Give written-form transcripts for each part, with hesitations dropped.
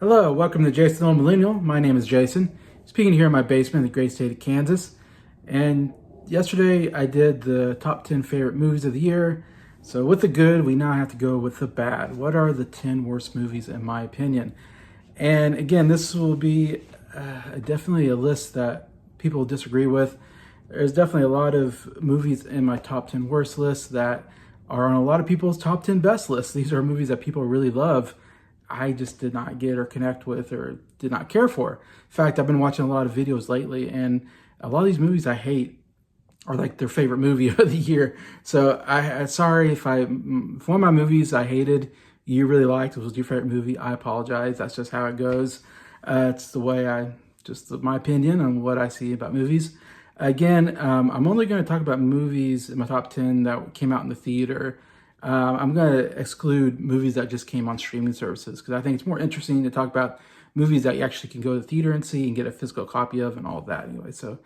Hello, welcome to Jason the Old Millennial. My name is Jason, speaking here in my basement in the great state of Kansas. And yesterday I did the top 10 favorite movies of the year. So with the good, we now have to go with the bad. What are the 10 worst movies in my opinion? And again, this will be definitely a list that people disagree with. There's definitely a lot of movies in my top 10 worst list that are on a lot of people's top 10 best lists. These are movies that people really love. I just did not get or connect with or did not care for. In fact, I've been watching a lot of videos lately, and a lot of these movies I hate are like their favorite movie of the year. So sorry if one of my movies I hated, you really liked, was your favorite movie. I apologize. That's just how it goes. It's the way just my opinion on what I see about movies. Again, I'm only going to talk about movies in my top 10 that came out in the theater. I'm going to exclude movies that just came on streaming services because I think it's more interesting to talk about movies that you actually can go to the theater and see and get a physical copy of and all of that anyway. So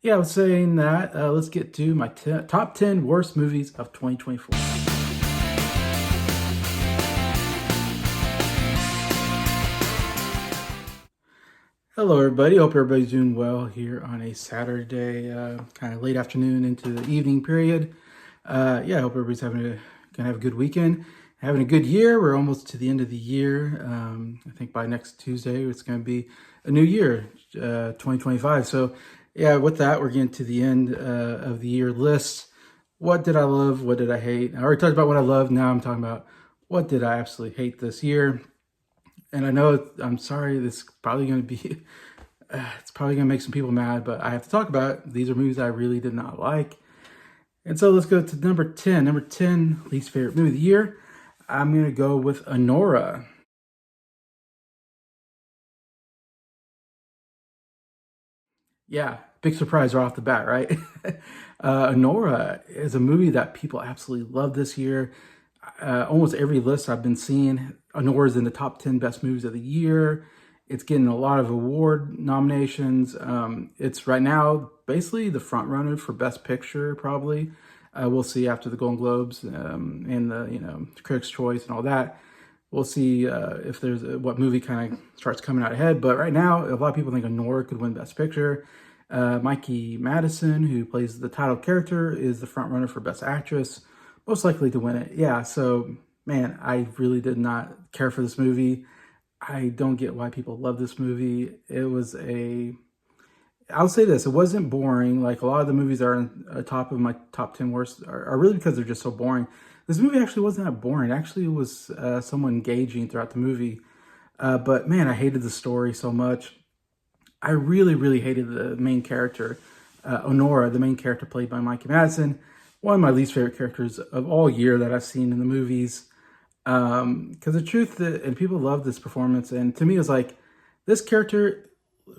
yeah, I was saying that. Let's get to my top 10 worst movies of 2024. Hello, everybody. Hope everybody's doing well here on a Saturday, kind of late afternoon into the evening period. Yeah, I hope everybody's gonna have a good weekend, having a good year. We're almost to the end of the year. I think by next Tuesday, it's gonna be a new year, 2025. So yeah, with that, we're getting to the end of the year list. What did I love? What did I hate? I already talked about what I love. Now I'm talking about what did I absolutely hate this year. And I know, I'm sorry, this is probably going to be, it's probably going to make some people mad, but I have to talk about it. These are movies I really did not like. And so let's go to number 10. Number 10, least favorite movie of the year. I'm going to go with Anora. Yeah, big surprise right off the bat, right? Anora is a movie that people absolutely love this year. Almost every list I've been seeing, Anora is in the top 10 best movies of the year. It's getting a lot of award nominations. It's right now basically the front runner for Best Picture, probably. We'll see after the Golden Globes and the Critics' Choice and all that. We'll see if there's what movie kind of starts coming out ahead. But right now, a lot of people think Anora could win Best Picture. Mikey Madison, who plays the title character, is the front runner for Best Actress, most likely to win it. Yeah, so man, I really did not care for this movie. I don't get why people love this movie. I'll say this, it wasn't boring. Like a lot of the movies that are on top of my top 10 worst are really because they're just so boring. This movie actually wasn't that boring. Actually, it was somewhat engaging throughout the movie. But man, I hated the story so much. I really, really hated the main character, Honora, the main character played by Mikey Madison. One of my least favorite characters of all year that I've seen in the movies. Because the truth, and people love this performance, and to me, it was like, this character,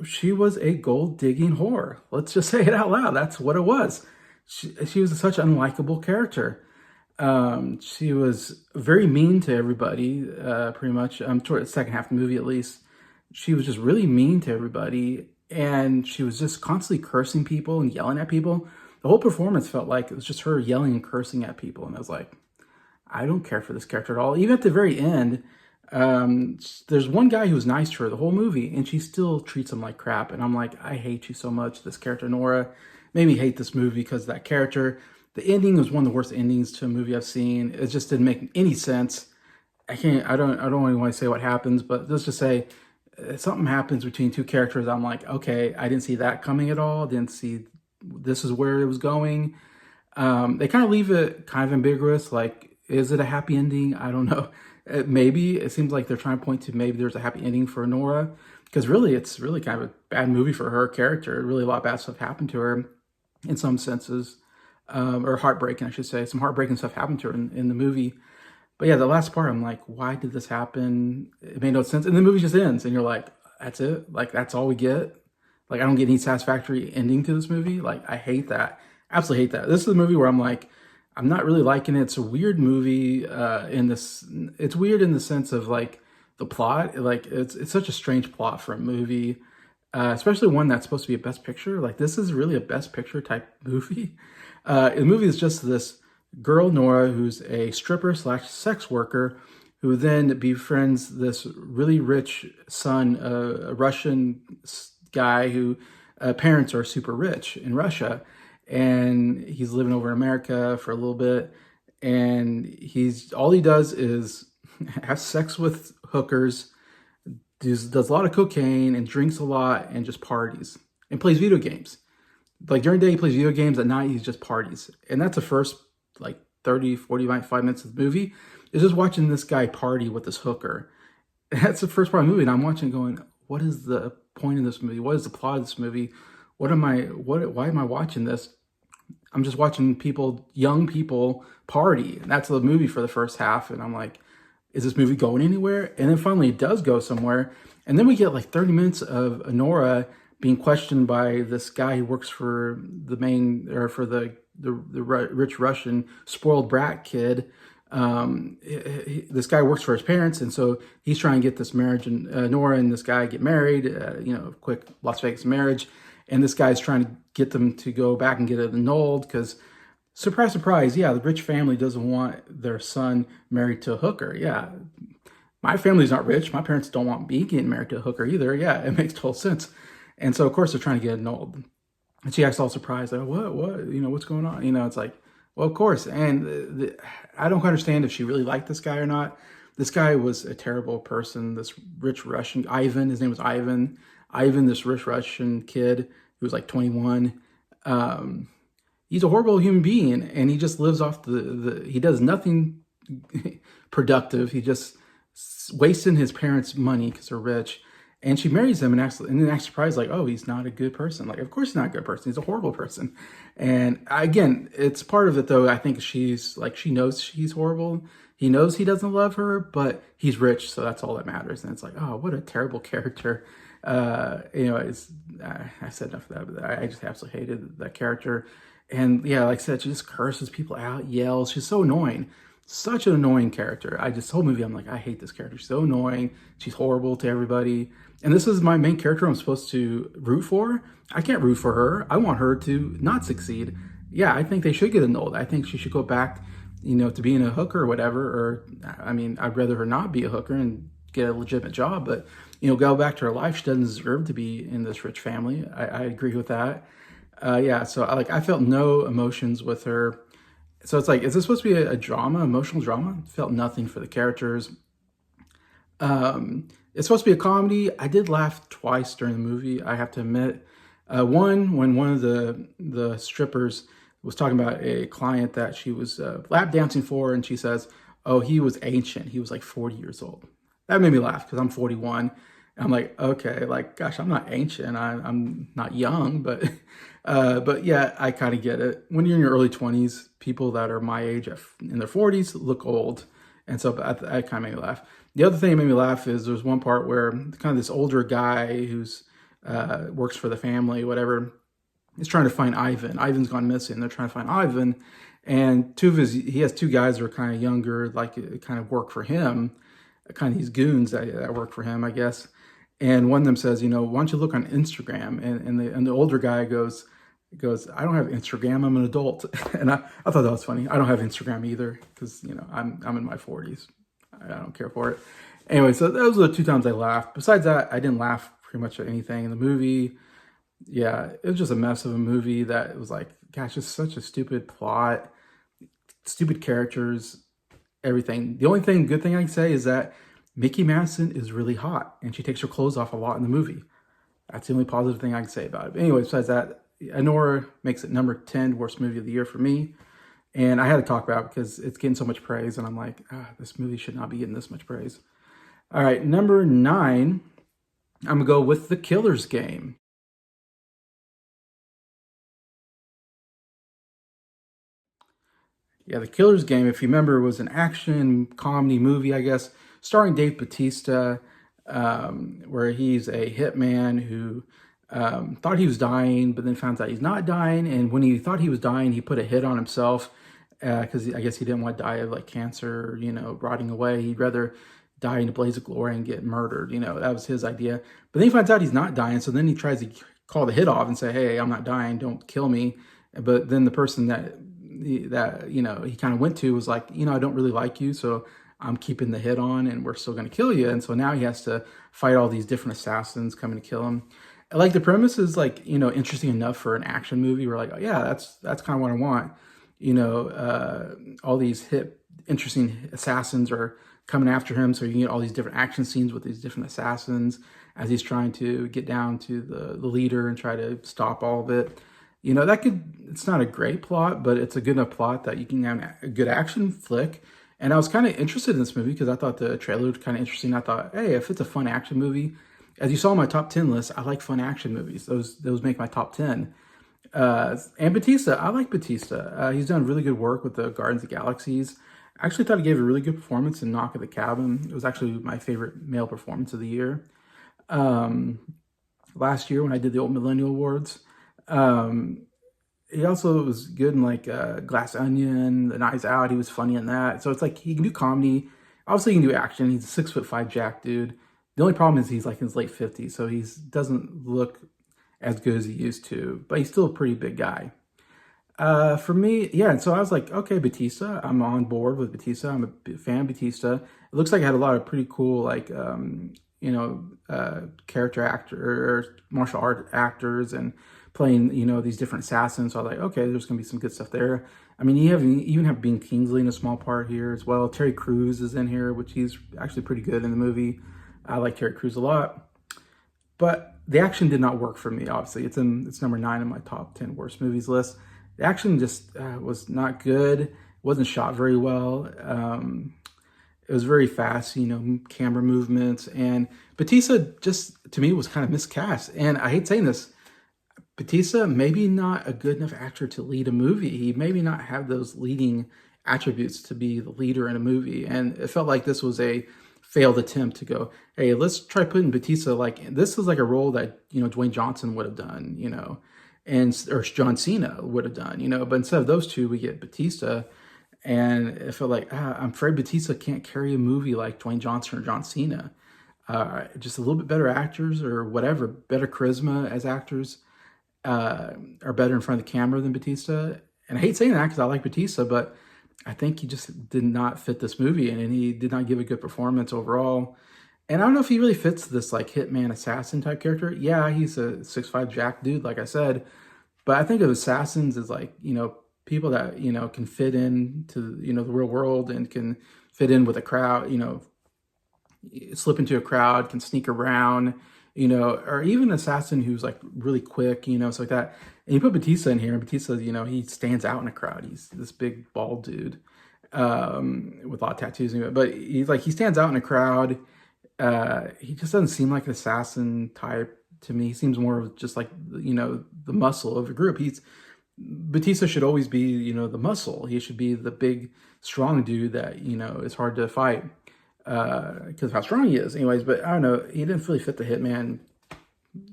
she was a gold digging whore. Let's just say it out loud. That's what it was. She was such an unlikable character. She was very mean to everybody, pretty much. Toward the second half of the movie, at least. She was just really mean to everybody, and she was just constantly cursing people and yelling at people. The whole performance felt like it was just her yelling and cursing at people, and I was like, I don't care for this character at all. Even at the very end, there's one guy who's nice to her the whole movie, and she still treats him like crap. And I'm like, I hate you so much. This character, Nora, made me hate this movie because of that character. The ending was one of the worst endings to a movie I've seen. It just didn't make any sense. I don't really want to say what happens, but let's just say something happens between two characters. I'm like, okay, I didn't see that coming at all. Didn't see this is where it was going. They kind of leave it kind of ambiguous. Like, is it a happy ending? I don't know. Maybe it seems like they're trying to point to maybe there's a happy ending for Nora, because really it's really kind of a bad movie for her character. Really a lot of bad stuff happened to her in some senses, or heartbreaking, I should say. Some heartbreaking stuff happened to her in the movie. But yeah, the last part, I'm like, why did this happen? It made no sense. And the movie just ends, and you're like, that's it? Like, that's all we get? Like, I don't get any satisfactory ending to this movie. Like, I hate that. Absolutely hate that. This is a movie where I'm like, I'm not really liking it. It's a weird movie it's weird in the sense of like the plot. Like, it's such a strange plot for a movie, especially one that's supposed to be a Best Picture. Like, this is really a Best Picture type movie. The movie is just this girl, Nora, who's a stripper slash sex worker, who then befriends this really rich son, a Russian guy who parents are super rich in Russia, and he's living over in America for a little bit, and he's all he does is have sex with hookers, does a lot of cocaine and drinks a lot and just parties and plays video games. Like during the day he plays video games, at night he's just parties. And that's the first like 30, 45 minutes of the movie is just watching this guy party with this hooker. That's the first part of the movie, and I'm watching going, what is the point of this movie? What is the plot of this movie? Why am I watching this? I'm just watching people, young people party. And that's the movie for the first half. And I'm like, is this movie going anywhere? And then finally it does go somewhere. And then we get like 30 minutes of Anora being questioned by this guy who works for the main, or for the rich Russian spoiled brat kid. This guy works for his parents, and so he's trying to get this marriage, and Nora and this guy get married, quick Las Vegas marriage, and this guy's trying to get them to go back and get it annulled because, surprise, surprise, yeah, the rich family doesn't want their son married to a hooker. Yeah, my family's not rich. My parents don't want me getting married to a hooker either. Yeah, it makes total sense. And so, of course, they're trying to get it annulled. And she acts all surprised, like, what, what's going on? It's like, well, of course. And I don't understand if she really liked this guy or not. This guy was a terrible person. This rich Russian, Ivan, his name was Ivan. Ivan, this rich Russian kid who was like 21. He's a horrible human being, and he just lives off he does nothing productive. He just wasting his parents' money because they're rich. And she marries him and then acts surprised, like, oh, he's not a good person. Like, of course he's not a good person. He's a horrible person. And again, it's part of it, though. I think she's like, she knows she's horrible. He knows he doesn't love her, but he's rich, so that's all that matters. And it's like, oh, what a terrible character. I said enough of that, but I just absolutely hated that character. And yeah, like I said, she just curses people out, yells. She's so annoying. Such an annoying character. The whole movie, I'm like, I hate this character. She's so annoying. She's horrible to everybody. And this is my main character I'm supposed to root for. I can't root for her. I want her to not succeed. Yeah, I think they should get annulled. I think she should go back, to being a hooker or whatever. Or, I mean, I'd rather her not be a hooker and get a legitimate job. But, go back to her life. She doesn't deserve to be in this rich family. I agree with that. So I felt no emotions with her. So it's like, is this supposed to be a drama, emotional drama? Felt nothing for the characters. It's supposed to be a comedy. I did laugh twice during the movie, I have to admit. One, when one of the strippers was talking about a client that she was lap dancing for, and she says, oh, he was ancient. He was like 40 years old. That made me laugh because I'm 41. And I'm like, okay, like, gosh, I'm not ancient. I'm not young, but yeah, I kind of get it. When you're in your early 20s, people that are my age in their 40s look old. And so I kind of made me laugh. The other thing that made me laugh is there's one part where kind of this older guy who's works for the family, whatever, is trying to find Ivan. Ivan's gone missing. They're trying to find Ivan. And he has two guys that are kind of younger, like kind of work for him, kind of these goons that work for him, I guess. And one of them says, why don't you look on Instagram? And the older guy goes, I don't have Instagram. I'm an adult. And I thought that was funny. I don't have Instagram either because, I'm in my 40s. I don't care for it. Anyway, so those were the two times I laughed. Besides that, I didn't laugh pretty much at anything in the movie. Yeah, it was just a mess of a movie that was like, gosh, just such a stupid plot, stupid characters, everything. The only good thing I can say is that Mickey Madison is really hot, and she takes her clothes off a lot in the movie. That's the only positive thing I can say about it. But anyway, besides that, Anora makes it number 10 worst movie of the year for me. And I had to talk about it because it's getting so much praise, and I'm like, this movie should not be getting this much praise. All right, number 9, I'm going to go with The Killer's Game. Yeah, The Killer's Game, if you remember, was an action comedy movie, I guess, starring Dave Bautista, where he's a hitman who thought he was dying, but then found out he's not dying. And when he thought he was dying, he put a hit on himself because I guess he didn't want to die of like cancer, rotting away. He'd rather die in a blaze of glory and get murdered. That was his idea. But then he finds out he's not dying, so then he tries to call the hit off and say, hey, I'm not dying, don't kill me. But then the person that he kind of went to was like, I don't really like you, so I'm keeping the hit on and we're still going to kill you. And so now he has to fight all these different assassins coming to kill him. Like the premise is like, interesting enough for an action movie. We're like, oh, yeah, that's kind of what I want. All these interesting assassins are coming after him. So you can get all these different action scenes with these different assassins as he's trying to get down to the leader and try to stop all of it. It's not a great plot, but it's a good enough plot that you can have a good action flick. And I was kind of interested in this movie because I thought the trailer was kind of interesting. I thought, hey, if it's a fun action movie, as you saw in my top 10 list, I like fun action movies. Those make my top 10. And Batista, I like Batista. He's done really good work with the Guardians of the Galaxies. I actually thought he gave a really good performance in Knock at the Cabin. It was actually my favorite male performance of the year. Last year when I did the Old Millennial Awards. He also was good in like Glass Onion, The Knives Out. He was funny in that. So it's like he can do comedy. Obviously, he can do action. He's a 6'5" Jack dude. The only problem is he's like in his late 50s, so he doesn't look as good as he used to, but he's still a pretty big guy. For me, yeah, and so I was like, okay, Batista, I'm on board with Batista. I'm a fan of Batista. It looks like I had a lot of pretty cool, like, character actor or martial art actors and playing, these different assassins. So I was like, okay, there's going to be some good stuff there. I mean, you even have Ben Kingsley in a small part here as well. Terry Crews is in here, which he's actually pretty good in the movie. I like Terry Crews a lot. But the action did not work for me, obviously. It's number 9 in my top 10 worst movies list. The action just was not good. It wasn't shot very well. It was very fast, camera movements. And Batista just, to me, was kind of miscast. And I hate saying this, Batista maybe not a good enough actor to lead a movie. He maybe not have those leading attributes to be the leader in a movie. And it felt like this was a failed attempt to go, hey, let's try putting Batista, like, this is like a role that, Dwayne Johnson would have done, or John Cena would have done, but instead of those two, we get Batista. And it felt like, I'm afraid Batista can't carry a movie like Dwayne Johnson or John Cena. Just a little bit better actors or whatever, better charisma as actors are better in front of the camera than Batista. And I hate saying that because I like Batista, but I think he just did not fit this movie and he did not give a good performance overall. And I don't know if he really fits this like hitman assassin type character. Yeah, he's a 6'5" Jack dude, like I said. But I think of assassins as like, people that, can fit into, the real world and can fit in with a crowd, slip into a crowd, can sneak around, or even an assassin who's like really quick, stuff like that. And you put Batista in here, and Batista, he stands out in a crowd. He's this big bald dude with a lot of tattoos, but he stands out in a crowd. He just doesn't seem like an assassin type to me. He seems more of just like, the muscle of the group. Batista should always be, the muscle. He should be the big, strong dude that, is hard to fight because of how strong he is. Anyways, but I don't know. He didn't really fit the hitman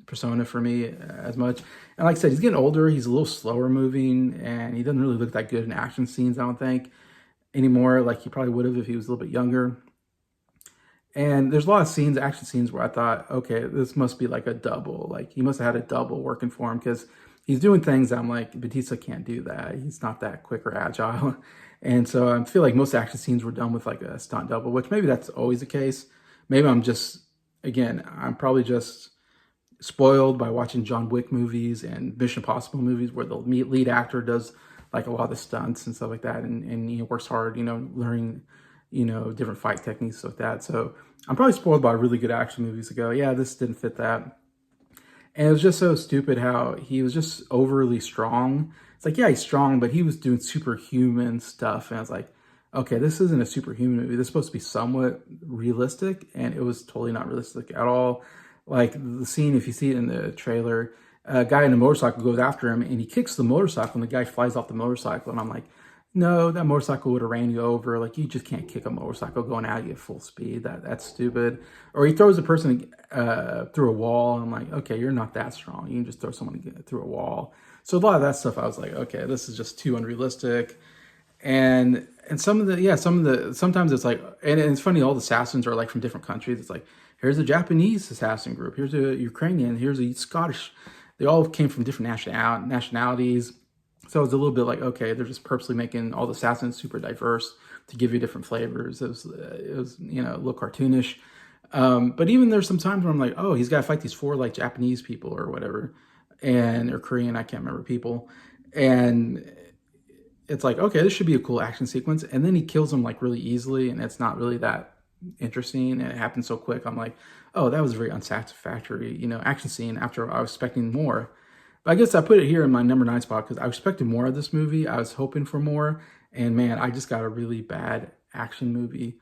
persona for me as much. And like I said, he's getting older. He's a little slower moving, and he doesn't really look that good in action scenes, I don't think, anymore. Like he probably would have if he was a little bit younger. And there's a lot of action scenes where I thought, okay, this must be like a double. Like he must have had a double working for him because he's doing things I'm like, Batista can't do that. He's not that quick or agile. And so I feel like most action scenes were done with like a stunt double, which maybe that's always the case. Maybe I'm probably just spoiled by watching John Wick movies and Mission Impossible movies where the lead actor does like a lot of the stunts and stuff like that and works hard, learning, different fight techniques like that. So I'm probably spoiled by really good action movies to go, yeah, this didn't fit that. And it was just so stupid how he was just overly strong. It's like, yeah, he's strong, but he was doing superhuman stuff. And I was like, okay, this isn't a superhuman movie. This is supposed to be somewhat realistic. And it was totally not realistic at all. Like the scene, if you see it in the trailer, a guy in a motorcycle goes after him and he kicks the motorcycle and the guy flies off the motorcycle. And I'm like, no, that motorcycle would have ran you over. Like, you just can't kick a motorcycle going at you at full speed. That's stupid. Or he throws a person through a wall. I'm like, okay, you're not that strong. You can just throw someone through a wall. So a lot of that stuff, I was like, okay, this is just too unrealistic. And sometimes it's like, and it's funny, all the assassins are like from different countries. It's like, here's a Japanese assassin group. Here's a Ukrainian. Here's a Scottish. They all came from different nationalities. So it's a little bit like, okay, they're just purposely making all the assassins super diverse to give you different flavors. It was you know, a little cartoonish. But even there's some times where I'm like, oh, he's got to fight these four like Japanese people or whatever, and or Korean, I can't remember people, and it's like, okay, this should be a cool action sequence, and then he kills them like really easily, and it's not really that interesting, and it happens so quick. I'm like, oh, that was a very unsatisfactory, you know, action scene after I was expecting more. But I guess I put it here in my number 9 spot because I expected more of this movie. I was hoping for more, and man, I just got a really bad action movie.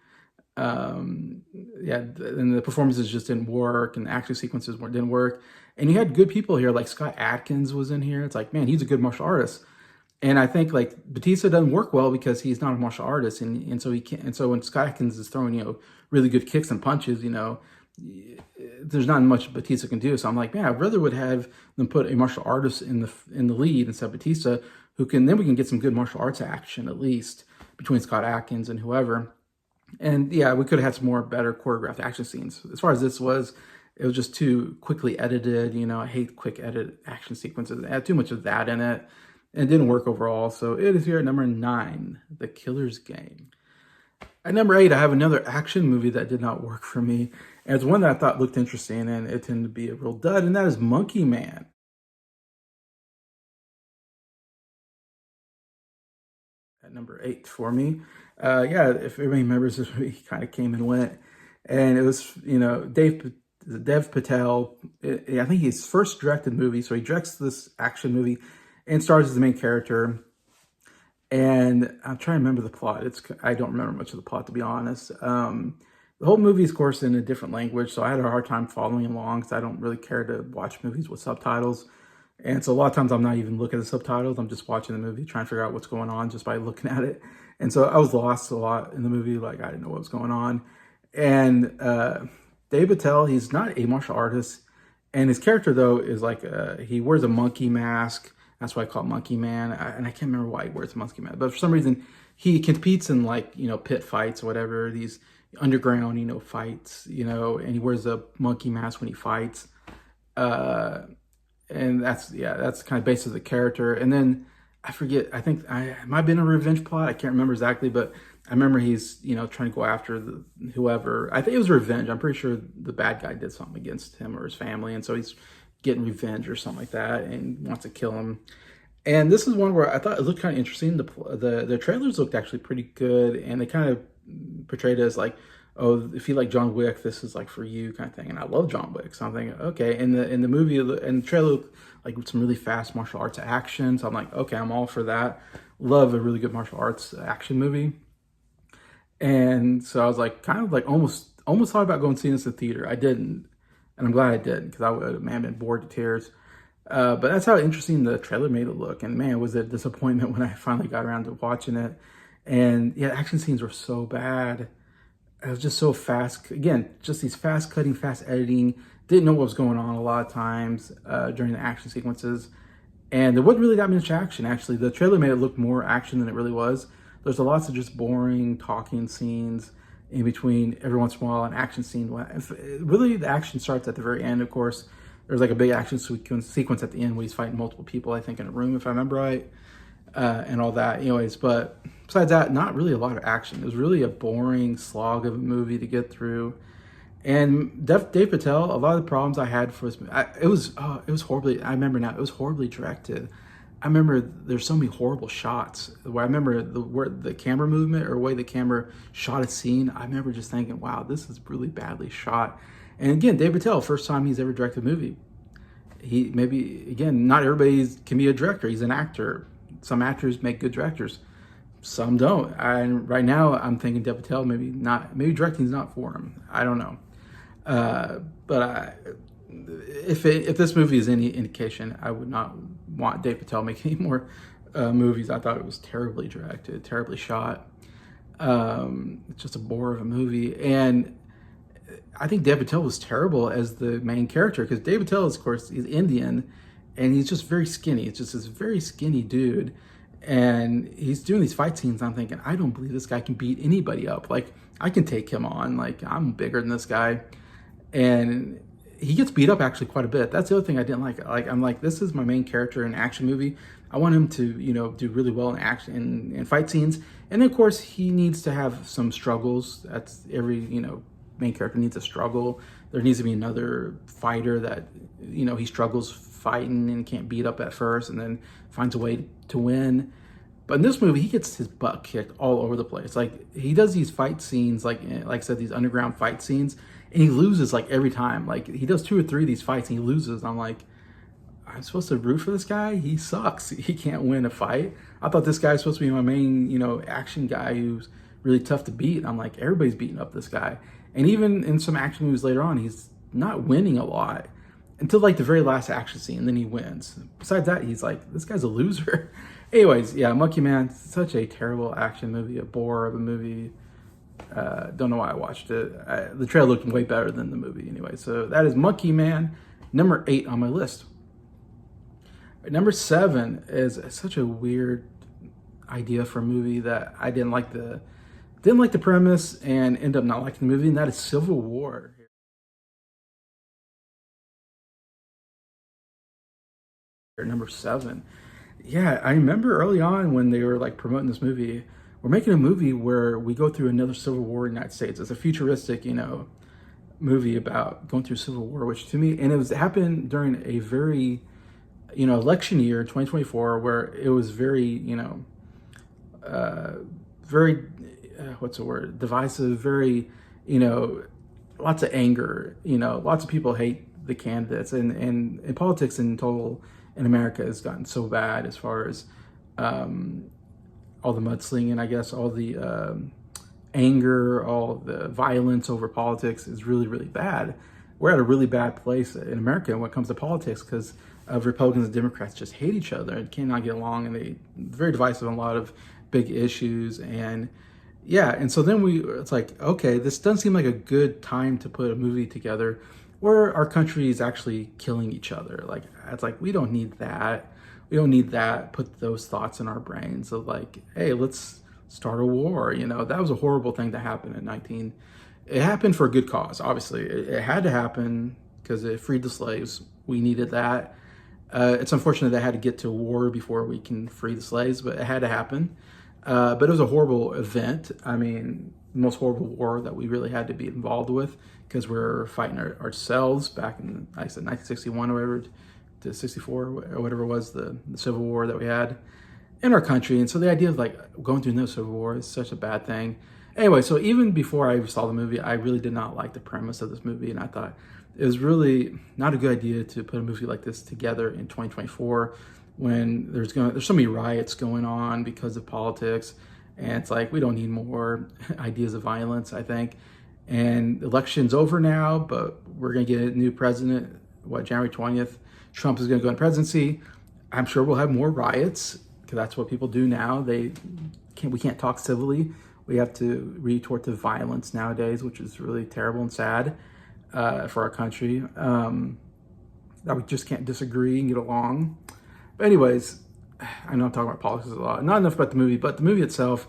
Yeah, and the performances just didn't work, and the action sequences didn't work. And you had good people here, like Scott Adkins was in here. It's like, man, he's a good martial artist. And I think like Batista doesn't work well because he's not a martial artist, and so he can't. And so when Scott Adkins is throwing, you know, really good kicks and punches, you know, there's not much Batista can do. So I'm like, man, I rather would have them put a martial artist in the lead instead of Batista, who can then we can get some good martial arts action at least between Scott Adkins and whoever. And yeah, we could have had some more better choreographed action scenes. As far as this was, it was just too quickly edited. You know, I hate quick edit action sequences. It had too much of that in it, and it didn't work overall. So it is here at number 9, The Killer's Game. At number 8, I have another action movie that did not work for me. And it's one that I thought looked interesting, and it tended to be a real dud, and that is Monkey Man. At number 8 for me. Yeah, if everybody remembers, this movie kind of came and went. And it was, you know, Dev Patel. I think his first directed movie. So he directs this action movie and stars as the main character. And I'm trying to remember the plot. I don't remember much of the plot, to be honest. The whole movie is, of course, in a different language, so I had a hard time following along because I don't really care to watch movies with subtitles. And so a lot of times I'm not even looking at the subtitles. I'm just watching the movie, trying to figure out what's going on just by looking at it. And so I was lost a lot in the movie. Like, I didn't know what was going on. And Dave Patel, he's not a martial artist. And his character, though, is like, he wears a monkey mask. That's why I call it Monkey Man. And I can't remember why he wears a monkey mask. But for some reason, he competes in, like, you know, pit fights or whatever, these underground, you know, fights, you know, and he wears a monkey mask when he fights. And that's kind of based on the character. And then I forget, I think it might have been a revenge plot. I can't remember exactly, but I remember he's, you know, trying to go after whoever. I think it was revenge. I'm pretty sure the bad guy did something against him or his family. And so he's getting revenge or something like that and wants to kill him. And this is one where I thought it looked kind of interesting. The trailers looked actually pretty good, and they kind of portrayed it as like, oh, if you like John Wick, this is like for you kind of thing. And I love John Wick, so I'm thinking, okay. In the movie and the trailer looked like some really fast martial arts action. So I'm like, okay, I'm all for that. Love a really good martial arts action movie. And so I was like, kind of like almost thought about going to see this in the theater. I didn't, and I'm glad I didn't because I would have, man, been bored to tears. But that's how interesting the trailer made it look. And man, was it a disappointment when I finally got around to watching it. And yeah, action scenes were so bad. It was just so fast. Again, just these fast cutting, fast editing. Didn't know what was going on a lot of times during the action sequences. And there wasn't really that much action, actually. The trailer made it look more action than it really was. There's lots of just boring talking scenes in between every once in a while, an action scene. Really, the action starts at the very end, of course. There's like a big action sequence at the end where he's fighting multiple people, I think, in a room, if I remember right, and all that. Anyways, but besides that, not really a lot of action. It was really a boring slog of a movie to get through. And Dave Patel, a lot of the problems I had for this, it was horribly. I remember now, it was horribly directed. I remember there's so many horrible shots where I remember the camera movement or the way the camera shot a scene. I remember just thinking, wow, this is really badly shot. And again, Dave Patel, first time he's ever directed a movie. He maybe, again, not everybody can be a director. He's an actor. Some actors make good directors. Some don't. And right now I'm thinking Dave Patel, maybe directing's not for him. I don't know. If this movie is any indication, I would not want Dave Patel making any more movies. I thought it was terribly directed, terribly shot. It's just a bore of a movie. And I think Dave Patel was terrible as the main character because Dave Patel, of course, is Indian and he's just very skinny. It's just this very skinny dude. And he's doing these fight scenes. I'm thinking, I don't believe this guy can beat anybody up. Like, I can take him on. Like, I'm bigger than this guy. And he gets beat up actually quite a bit. That's the other thing I didn't like. Like, I'm like, this is my main character in an action movie. I want him to, do really well in action and fight scenes. And then, of course, he needs to have some struggles. That's every, main character needs a struggle. There needs to be another fighter that, he struggles fighting and can't beat up at first and then finds a way to win. But in this movie, he gets his butt kicked all over the place. Like, he does these fight scenes, like I said, these underground fight scenes, and he loses like every time. Like, he does 2 or 3 of these fights and he loses. I'm like, I'm supposed to root for this guy? He sucks. He can't win a fight. I thought this guy's supposed to be my main, action guy who's really tough to beat. I'm like, everybody's beating up this guy. And even in some action movies later on, he's not winning a lot until like the very last action scene, and then he wins. Besides that, he's like, this guy's a loser. Anyways, yeah, Monkey Man, such a terrible action movie, a bore of a movie. Don't know why I watched it. The trailer looked way better than the movie anyway. So that is Monkey Man, number 8 on my list. Number 7 is such a weird idea for a movie that I didn't like the premise and end up not liking the movie, and that is Civil War. Number 7. Yeah, I remember early on when they were like promoting this movie, we're making a movie where we go through another civil war in the United States. It's a futuristic, movie about going through civil war, which to me, and it happened during a very, election year, 2024, where it was very, very, what's the word, divisive, very, lots of anger, lots of people hate the candidates, and politics in total in America has gotten so bad as far as all the mudslinging, I guess, all the anger, all the violence over politics is really, really bad. We're at a really bad place in America when it comes to politics because of Republicans and Democrats just hate each other and cannot get along, and they're very divisive on a lot of big issues. And yeah, and so then it's like, okay, this doesn't seem like a good time to put a movie together where our country is actually killing each other. Like, it's like, we don't need that. We don't need that. Put those thoughts in our brains of like, hey, let's start a war. That was a horrible thing to happen in 19. It happened for a good cause, obviously. It had to happen because it freed the slaves. We needed that. It's unfortunate that had to get to war before we can free the slaves, but it had to happen. But it was a horrible event. I mean, the most horrible war that we really had to be involved with because we're fighting ourselves back in, like I said, 1961 or whatever, to 64 or whatever it was, the Civil War that we had in our country. And so the idea of like going through no Civil War is such a bad thing. Anyway, so even before I saw the movie, I really did not like the premise of this movie, and I thought it was really not a good idea to put a movie like this together in 2024 when there's so many riots going on because of politics, and it's like we don't need more ideas of violence, I think. And the election's over now, but we're gonna get a new president. January 20th, Trump is gonna go in presidency. I'm sure we'll have more riots because that's what people do now. We can't talk civilly. We have to retort to violence nowadays, which is really terrible and sad for our country. That we just can't disagree and get along. But anyways, I know I'm talking about politics a lot. Not enough about the movie, but the movie itself.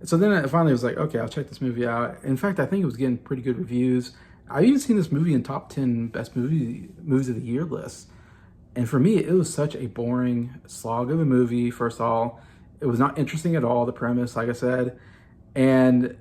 So then I finally was like, okay, I'll check this movie out. In fact, I think it was getting pretty good reviews. I've even seen this movie in top 10 best movies of the year lists. And for me, it was such a boring slog of a movie, first of all. It was not interesting at all, the premise, like I said. And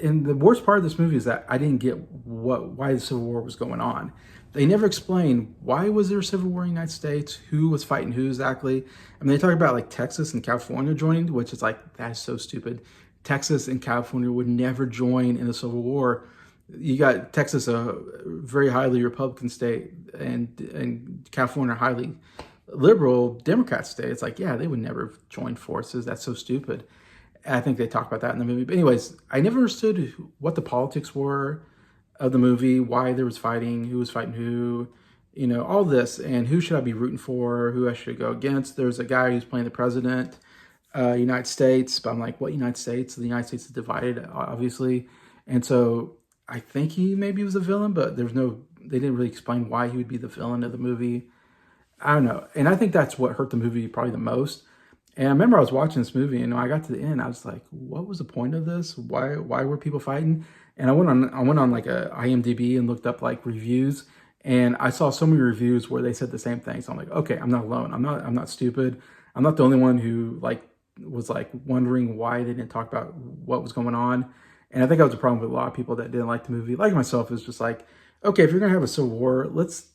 the worst part of this movie is that I didn't get why the Civil War was going on. They never explained why was there a Civil War in the United States, who was fighting who exactly. I mean, they talk about like Texas and California joining, which is like, that is so stupid. Texas and California would never join in a Civil War. You got Texas, a very highly Republican state, and California, a highly liberal Democrat state. It's like, yeah, they would never join forces. That's so stupid. I think they talk about that in the movie. But anyways, I never understood what the politics were of the movie, why there was fighting, who was fighting who, all this, and who should I be rooting for, who I should go against. There's a guy who's playing the president, United States, but I'm like, what United States? The United States is divided, obviously. And so I think he maybe was a villain, but they didn't really explain why he would be the villain of the movie. I don't know. And I think that's what hurt the movie probably the most. And I remember I was watching this movie, and when I got to the end, I was like, what was the point of this? Why were people fighting? And I went on like a IMDb and looked up like reviews, and I saw so many reviews where they said the same thing. So I'm like, okay, I'm not alone. I'm not stupid. I'm not the only one who like was like wondering why they didn't talk about what was going on. And I think that was a problem with a lot of people that didn't like the movie. Like myself, is just like, okay, if you're gonna have a civil war, let's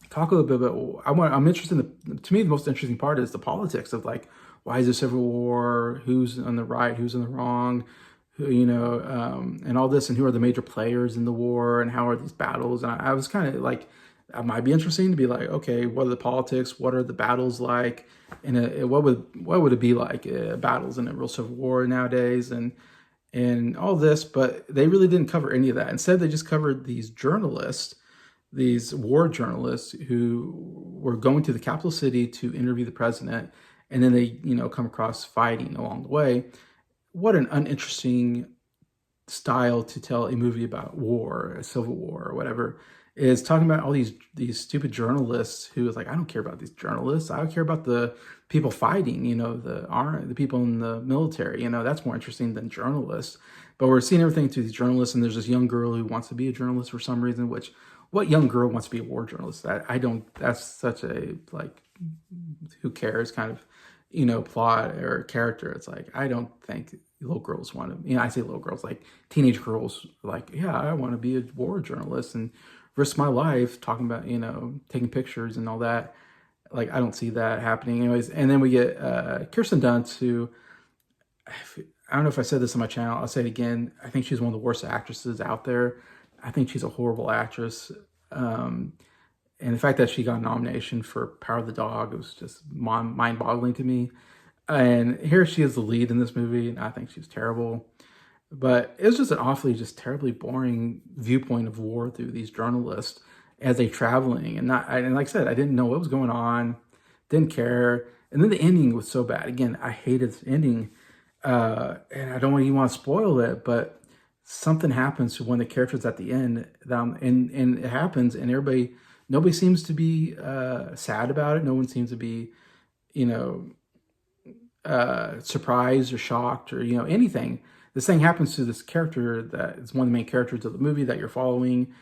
talk a little bit about. I'm interested in to me, the most interesting part is the politics of like, why is there civil war? Who's on the right? Who's on the wrong? Who, and all this, and who are the major players in the war, and how are these battles? And I was kind of like, it might be interesting to be like, okay, what are the politics? What are the battles like? And what would it be like battles in a real civil war nowadays? And all this, but they really didn't cover any of that. Instead, they just covered these journalists, these war journalists who were going to the capital city to interview the president, and then they, come across fighting along the way. What an uninteresting style to tell a movie about war, a civil war, or whatever, is talking about all these stupid journalists who is like, I don't care about these journalists. I care about the people fighting, the people in the military. That's more interesting than journalists. But we're seeing everything through these journalists, and there's this young girl who wants to be a journalist for some reason. Which, what young girl wants to be a war journalist? I don't. That's such a like, who cares kind of, plot or character. It's like, I don't think little girls want to, I say little girls, like teenage girls, like, yeah, I want to be a war journalist and risk my life talking about, taking pictures and all that. Like, I don't see that happening anyways. And then we get Kirsten Dunst, who, I don't know if I said this on my channel, I'll say it again. I think she's one of the worst actresses out there. I think she's a horrible actress. And the fact that she got a nomination for Power of the Dog, it was just mind-boggling to me. And here she is the lead in this movie, and I think she's terrible. But it was just an awfully, just terribly boring viewpoint of war through these journalists as they traveling. And like I said, I didn't know what was going on, didn't care. And then the ending was so bad. Again, I hated this ending. And I don't even want to spoil it, but something happens to one of the characters at the end. And it happens, and nobody seems to be sad about it. No one seems to be, surprised or shocked or, anything. This thing happens to this character that is one of the main characters of the movie that you're following.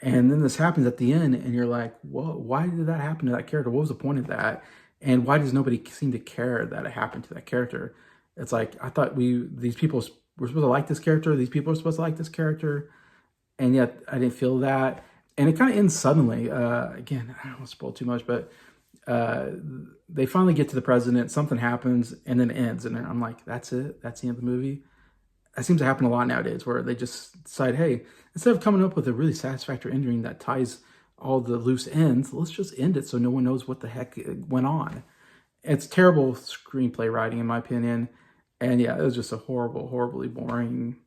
And then this happens at the end, and you're like, well, why did that happen to that character? What was the point of that? And why does nobody seem to care that it happened to that character? It's like, I thought these people were supposed to like this character. These people are supposed to like this character. And yet I didn't feel that. And it kind of ends suddenly. Again, I don't want to spoil too much, but they finally get to the president. Something happens, and then it ends. And then I'm like, that's it? That's the end of the movie? That seems to happen a lot nowadays, where they just decide, hey, instead of coming up with a really satisfactory ending that ties all the loose ends, let's just end it so no one knows what the heck went on. It's terrible screenplay writing, in my opinion. And yeah, it was just a horribly boring,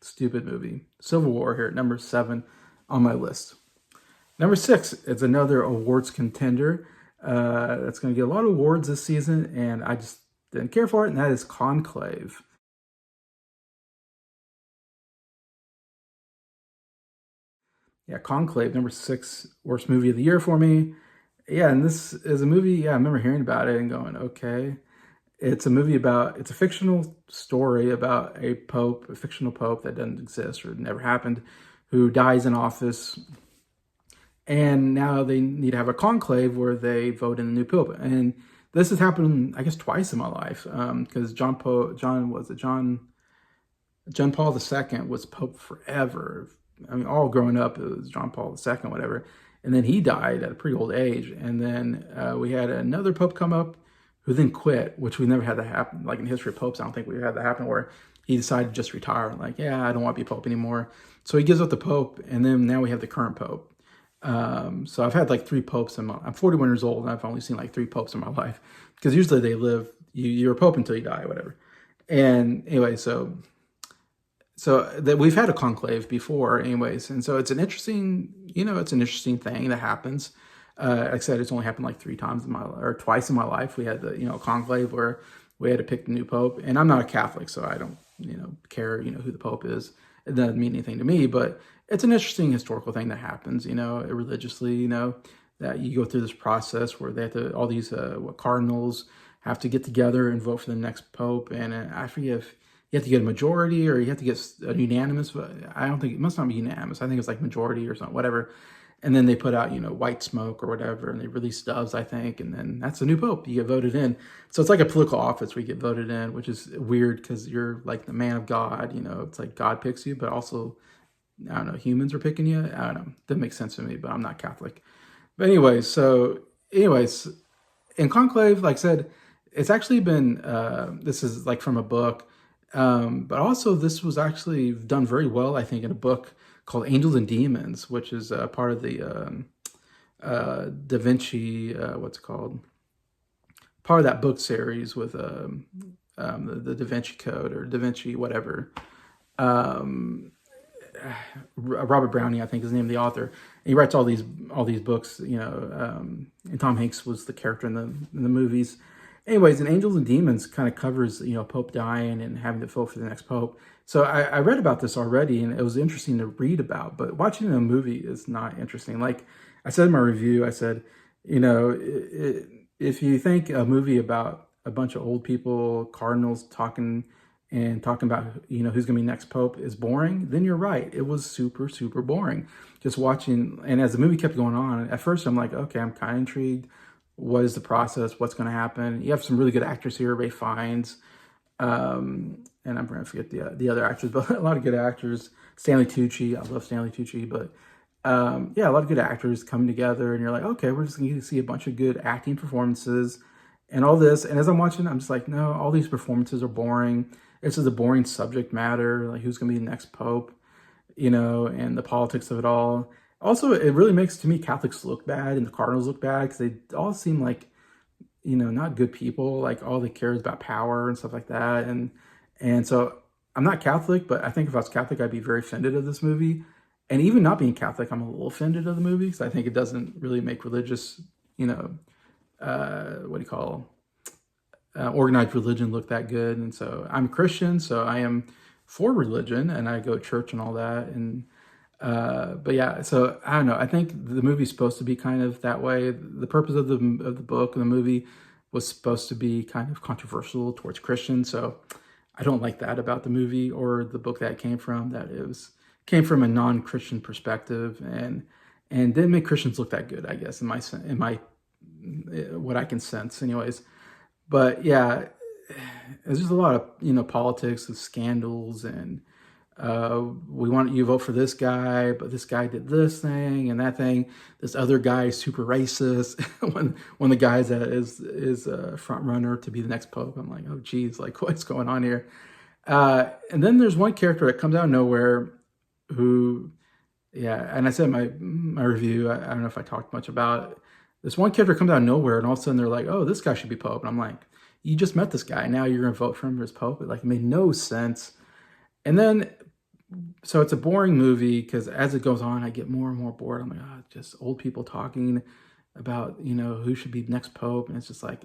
stupid movie. Civil War here at number 7 on my list. Number 6 is another awards contender that's going to get a lot of awards this season, and I just didn't care for it, and that is Conclave. Yeah, Conclave, number 6 worst movie of the year for me. Yeah, and this is a movie, yeah, I remember hearing about it and going, okay. It's a fictional story about a fictional pope that doesn't exist or never happened, who dies in office. And now they need to have a conclave where they vote in a new pope. And this has happened, I guess, twice in my life. Because John Paul II was pope forever. I mean, all growing up, it was John Paul II, whatever. And then he died at a pretty old age. And then we had another pope come up who then quit, which we never had that happen. Like in the history of popes, I don't think we had that happen, where he decided to just retire. Like, yeah, I don't want to be pope anymore. So he gives up the pope, and then now we have the current pope. So I've had like 3 popes I'm 41 years old, and I've only seen like 3 popes in my life, because usually they live, you're a pope until you die, whatever. And anyway, so that we've had a conclave before anyways. And so it's an interesting thing that happens. Like I said, it's only happened like 3 times twice in my life. We had the, conclave where we had to pick the new pope, and I'm not a Catholic, so I don't, care, who the pope is. It doesn't mean anything to me, but it's an interesting historical thing that happens, religiously, that you go through this process where they have to, all these, cardinals have to get together and vote for the next pope. And I forget if you have to get a majority or you have to get a unanimous, but I don't think, it must not be unanimous. I think it's like majority or something, whatever. And then they put out, white smoke or whatever, and they release doves, I think, and then that's the new pope. You get voted in. So it's like a political office where you get voted in, which is weird because you're like the man of God. It's like God picks you, but also, I don't know, humans are picking you. I don't know. Doesn't make sense to me, but I'm not Catholic. But anyways, in Conclave, like I said, it's actually been, this is like from a book, but also this was actually done very well, I think, in a book called Angels and Demons, which is part of the Da Vinci, what's it called? Part of that book series with the Da Vinci Code or Da Vinci whatever. Robert Browning, I think, is the name of the author. And he writes all these books, and Tom Hanks was the character in the movies. Anyways, and Angels and Demons kind of covers, Pope dying and having to vote for the next Pope. So I read about this already, and it was interesting to read about, but watching a movie is not interesting. Like I said in my review, I said, if you think a movie about a bunch of old people, cardinals talking about, who's going to be next Pope is boring, then you're right. It was super, super boring. Just watching, and as the movie kept going on, at first I'm like, okay, I'm kind of intrigued. What is the process? What's going to happen? You have some really good actors here, Ray Fiennes, and I'm going to forget the other actors, but a lot of good actors. Stanley Tucci, I love Stanley Tucci, but yeah, a lot of good actors coming together, and you're like, okay, we're just going to see a bunch of good acting performances and all this. And as I'm watching, I'm just like, no, all these performances are boring. This is a boring subject matter, like who's going to be the next Pope, and the politics of it all. Also, it really makes, to me, Catholics look bad and the Cardinals look bad because they all seem like, not good people. Like all they care is about power and stuff like that. And so I'm not Catholic, but I think if I was Catholic, I'd be very offended of this movie. And even not being Catholic, I'm a little offended of the movie because I think it doesn't really make religious, what do you call organized religion look that good. And so I'm a Christian, so I am for religion and I go to church and all that. And but yeah, so I don't know. I think the movie's supposed to be kind of that way. The purpose of the book and the movie was supposed to be kind of controversial towards Christians. So I don't like that about the movie or the book that it came from. That it came from a non-Christian perspective and didn't make Christians look that good, I guess, in my what I can sense, anyways. But yeah, there's just a lot of politics and scandals and we want you to vote for this guy, but this guy did this thing and that thing. This other guy is super racist. when the guy that is a front runner to be the next pope, I'm like, oh geez, like what's going on here? And then there's one character that comes out of nowhere who, yeah, and I said in my review, I don't know if I talked much about it. This one character comes out of nowhere, and all of a sudden they're like, oh, this guy should be pope. And I'm like, you just met this guy. Now you're going to vote for him as pope? It made no sense. And then, so it's a boring movie because as it goes on, I get more and more bored. I'm like, oh, just old people talking about, who should be next pope. And it's just like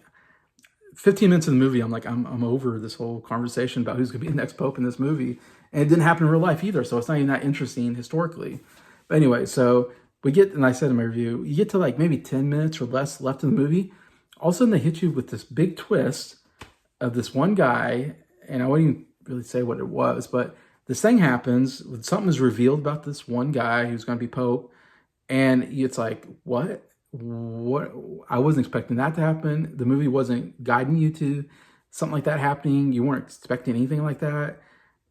15 minutes of the movie, I'm like, I'm over this whole conversation about who's going to be the next pope in this movie. And it didn't happen in real life either. So it's not even that interesting historically. But anyway, so we get, and I said in my review, you get to maybe 10 minutes or less left in the movie. All of a sudden they hit you with this big twist of this one guy. And I wouldn't even really say what it was, but this thing happens, something is revealed about this one guy who's going to be pope. And it's like, what? I wasn't expecting that to happen. The movie wasn't guiding you to something like that happening. You weren't expecting anything like that.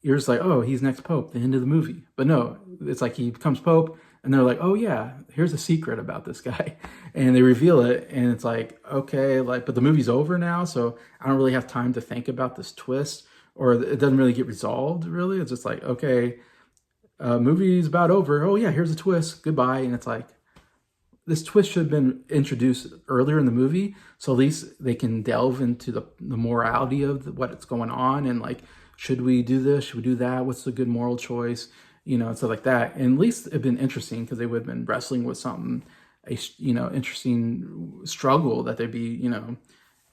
You're just like, oh, he's next pope, the end of the movie. But no, it's like he becomes pope and they're like, oh yeah, here's a secret about this guy. And they reveal it and it's like, okay, but the movie's over now. So I don't really have time to think about this twist, or it doesn't really get resolved really. It's just like, okay, movie's about over. Oh yeah, here's a twist, goodbye. And it's like, this twist should have been introduced earlier in the movie, so at least they can delve into the morality of what's going on and should we do this? Should we do that? What's the good moral choice? And stuff like that. And at least it'd been interesting because they would have been wrestling with something, interesting struggle that they'd be,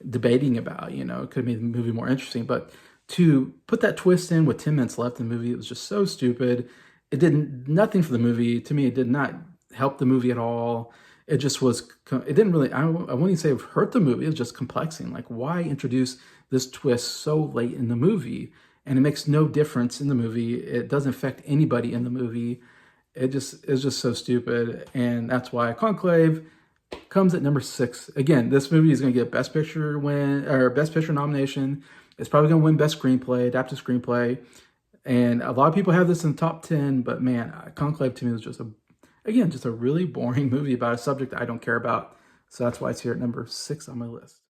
debating about. It could have made the movie more interesting. But to put that twist in with 10 minutes left in the movie, it was just so stupid. It did nothing for the movie. To me, it did not help the movie at all. It just was, it didn't really, I wouldn't even say it hurt the movie. It was just complexing. Why introduce this twist so late in the movie? And it makes no difference in the movie. It doesn't affect anybody in the movie. it's just so stupid, and that's why Conclave comes at number 6. Again, this movie is going to get Best Picture win or Best Picture nomination. It's probably going to win Best Screenplay, Adapted Screenplay, and a lot of people have this in the top 10. But man, Conclave to me was just just a really boring movie about a subject I don't care about. So that's why it's here at number 6 on my list.